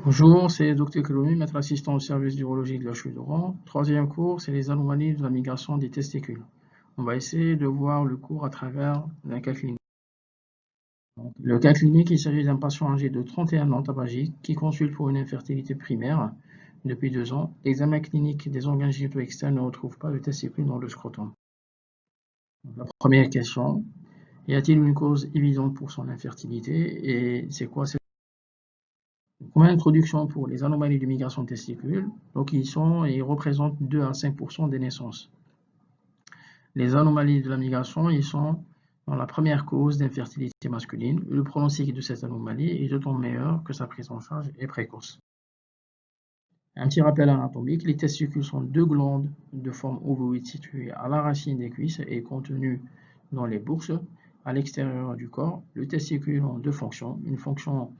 Bonjour, c'est Dr Keloni, maître assistant au service d'urologie de la cheville de Rouen. Troisième cours, c'est les anomalies de la migration des testicules. On va essayer de voir le cours à travers un cas clinique. Donc, le cas clinique, il s'agit d'un patient âgé de 31 ans tabagique qui consulte pour une infertilité primaire depuis 2 ans. L'examen clinique des organes génitaux externes ne retrouve pas de testicule dans le scrotum. Donc, la première question, y a-t-il une cause évidente pour son infertilité et c'est quoi cette Comme introduction pour les anomalies de migration de testicules, donc ils représentent 2 à 5% des naissances. Les anomalies de la migration, ils sont dans la première cause d'infertilité masculine. Le pronostic de cette anomalie est d'autant meilleur que sa prise en charge est précoce. Un petit rappel anatomique, les testicules sont deux glandes de forme ovoïde situées à la racine des cuisses et contenues dans les bourses à l'extérieur du corps. Le testicule a deux fonctions, une fonction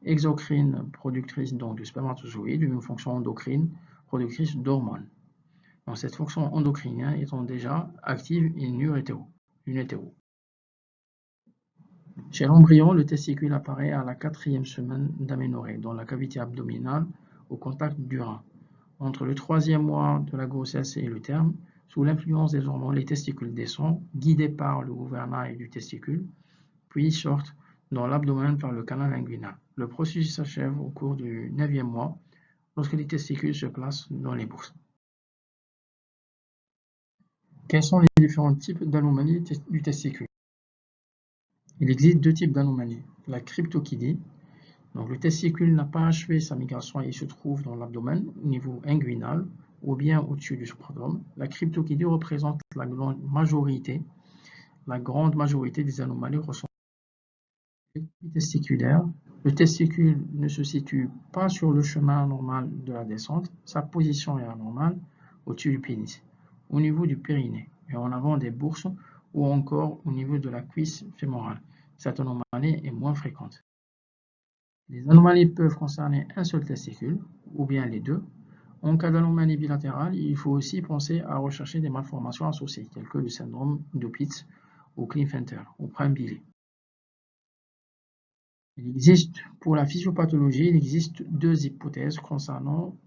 exocrine productrice donc de spermatozoïdes, une fonction endocrine productrice d'hormones. Donc cette fonction endocrinienne étant déjà active in utero. Chez l'embryon, le testicule apparaît à la 4e semaine d'aménorrhée dans la cavité abdominale au contact du rein. Entre le 3e mois de la grossesse et le terme, sous l'influence des hormones, les testicules descendent, guidés par le gouvernail du testicule, puis sortent dans l'abdomen par le canal inguinal. Le processus s'achève au cours du 9e mois, lorsque les testicules se placent dans les bourses. Quels sont les différents types d'anomalies du testicule? Il existe deux types d'anomalies. La cryptorchidie, donc le testicule n'a pas achevé sa migration et il se trouve dans l'abdomen, au niveau inguinal, ou bien au-dessus du scrotum. La cryptorchidie représente la grande majorité des anomalies ressenties. Testiculaire. Le testicule ne se situe pas sur le chemin normal de la descente. Sa position est anormale au-dessus du pénis, au niveau du périnée et en avant des bourses ou encore au niveau de la cuisse fémorale. Cette anomalie est moins fréquente. Les anomalies peuvent concerner un seul testicule ou bien les deux. En cas d'anomalie bilatérale, il faut aussi penser à rechercher des malformations associées, telles que le syndrome d'Opitz ou Klinefelter ou Prain-Billy. Pour la physiopathologie, il existe deux hypothèses concernant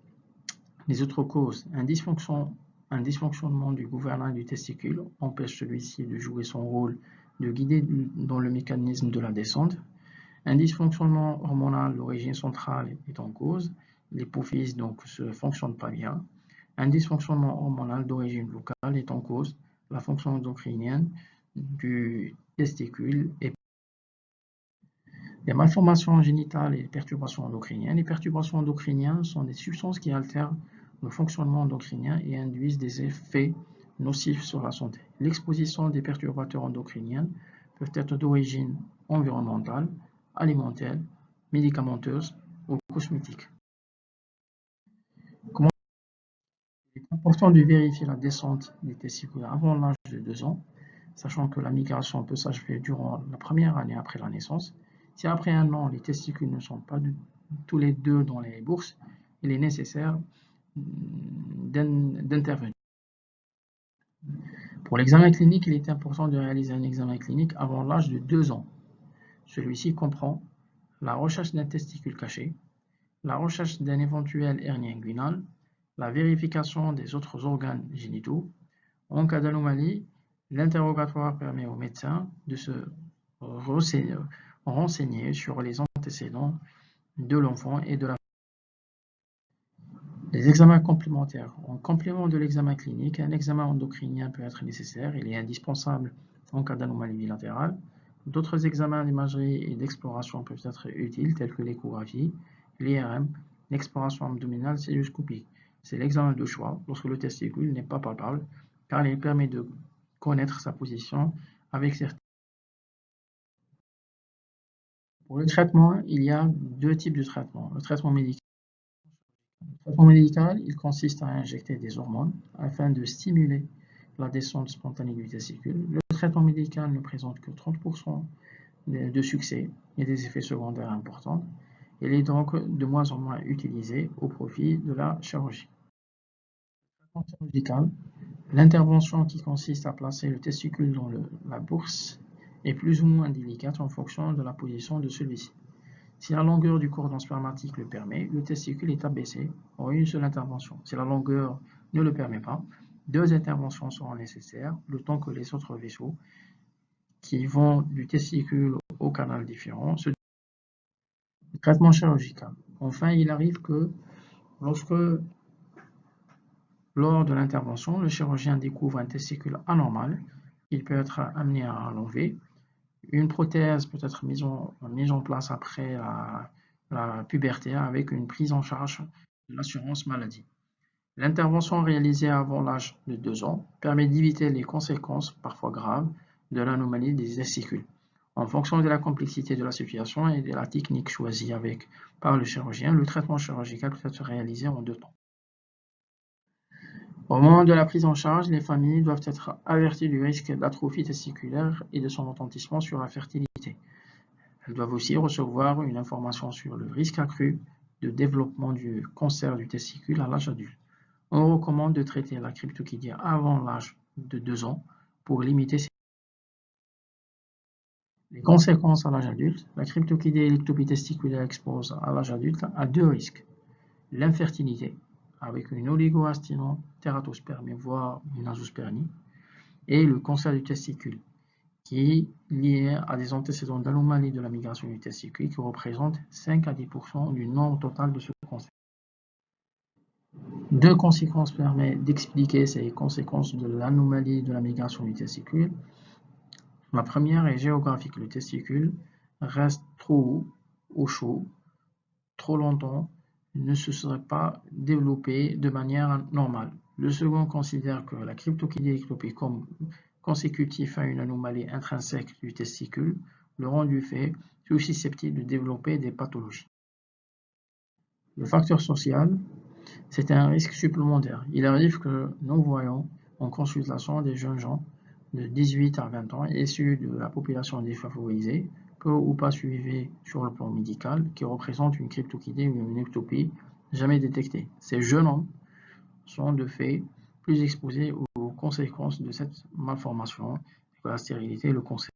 les autres causes. Un dysfonctionnement du gouvernail du testicule empêche celui-ci de jouer son rôle de guider dans le mécanisme de la descente. Un dysfonctionnement hormonal d'origine centrale est en cause. L'hypophyse donc ne fonctionne pas bien. Un dysfonctionnement hormonal d'origine locale est en cause. La fonction endocrinienne du testicule est les malformations génitales et les perturbations endocriniennes. Les perturbations endocriniennes sont des substances qui altèrent le fonctionnement endocrinien et induisent des effets nocifs sur la santé. L'exposition des perturbateurs endocriniens peut être d'origine environnementale, alimentaire, médicamenteuse ou cosmétique. Il est important de vérifier la descente des testicules avant l'âge de 2 ans, sachant que la migration peut s'achever durant la première année après la naissance. Si après 1 an, les testicules ne sont pas tous les deux dans les bourses, il est nécessaire d'intervenir. Pour l'examen clinique, il est important de réaliser un examen clinique avant l'âge de 2 ans. Celui-ci comprend la recherche d'un testicule caché, la recherche d'un éventuel hernie inguinale, la vérification des autres organes génitaux. En cas d'anomalie, l'interrogatoire permet au médecin de se renseigner sur les antécédents de l'enfant et de la famille. Les examens complémentaires. En complément de l'examen clinique, un examen endocrinien peut être nécessaire. Il est indispensable en cas d'anomalie bilatérale. D'autres examens d'imagerie et d'exploration peuvent être utiles, tels que l'échographie, l'IRM, l'exploration abdominale célioscopique. C'est l'examen de choix lorsque le testicule n'est pas palpable, car il permet de connaître sa position avec certains. Pour le traitement, il y a deux types de traitement. Le traitement médical. Le traitement médical, il consiste à injecter des hormones afin de stimuler la descente spontanée du testicule. Le traitement médical ne présente que 30% de succès et des effets secondaires importants. Il est donc de moins en moins utilisé au profit de la chirurgie. Le traitement chirurgical, l'intervention qui consiste à placer le testicule dans la bourse est plus ou moins délicate en fonction de la position de celui-ci. Si la longueur du cordon spermatique le permet, le testicule est abaissé en une seule intervention. Si la longueur ne le permet pas, 2 interventions seront nécessaires, le temps que les autres vaisseaux qui vont du testicule au canal différent se développent. Le traitement chirurgical. Enfin, il arrive que lors de l'intervention, le chirurgien découvre un testicule anormal, il peut être amené à l'enlever. Une prothèse peut être mise en place après la puberté avec une prise en charge de l'assurance maladie. L'intervention réalisée avant l'âge de 2 ans permet d'éviter les conséquences, parfois graves, de l'anomalie des testicules. En fonction de la complexité de la situation et de la technique choisie par le chirurgien, le traitement chirurgical peut être réalisé en 2 temps. Au moment de la prise en charge, les familles doivent être averties du risque d'atrophie testiculaire et de son retentissement sur la fertilité. Elles doivent aussi recevoir une information sur le risque accru de développement du cancer du testicule à l'âge adulte. On recommande de traiter la cryptorchidie avant l'âge de 2 ans pour limiter les conséquences à l'âge adulte. La cryptorchidie et l'ectopie testiculaire expose à l'âge adulte à 2 risques. L'infertilité, avec une oligoasténome tératospermie, voire une azoospermie, et le cancer du testicule, qui est lié à des antécédents d'anomalies de la migration du testicule qui représentent 5 à 10% du nombre total de ce cancer. 2 conséquences permettent d'expliquer ces conséquences de l'anomalie de la migration du testicule. La première est géographique. Le testicule reste trop haut ou chaud trop longtemps, ne se serait pas développé de manière normale. Le second considère que la cryptorchidie ectopie comme consécutif à une anomalie intrinsèque du testicule le rend du fait susceptible de développer des pathologies. Le facteur social, c'est un risque supplémentaire. Il arrive que nous voyons en consultation des jeunes gens de 18 à 20 ans issus de la population défavorisée, peu ou pas suivis sur le plan médical, qui représentent une cryptorchidie ou une ectopie jamais détectée. Ces jeunes hommes sont de fait plus exposés aux conséquences de cette malformation que la stérilité et le cancer.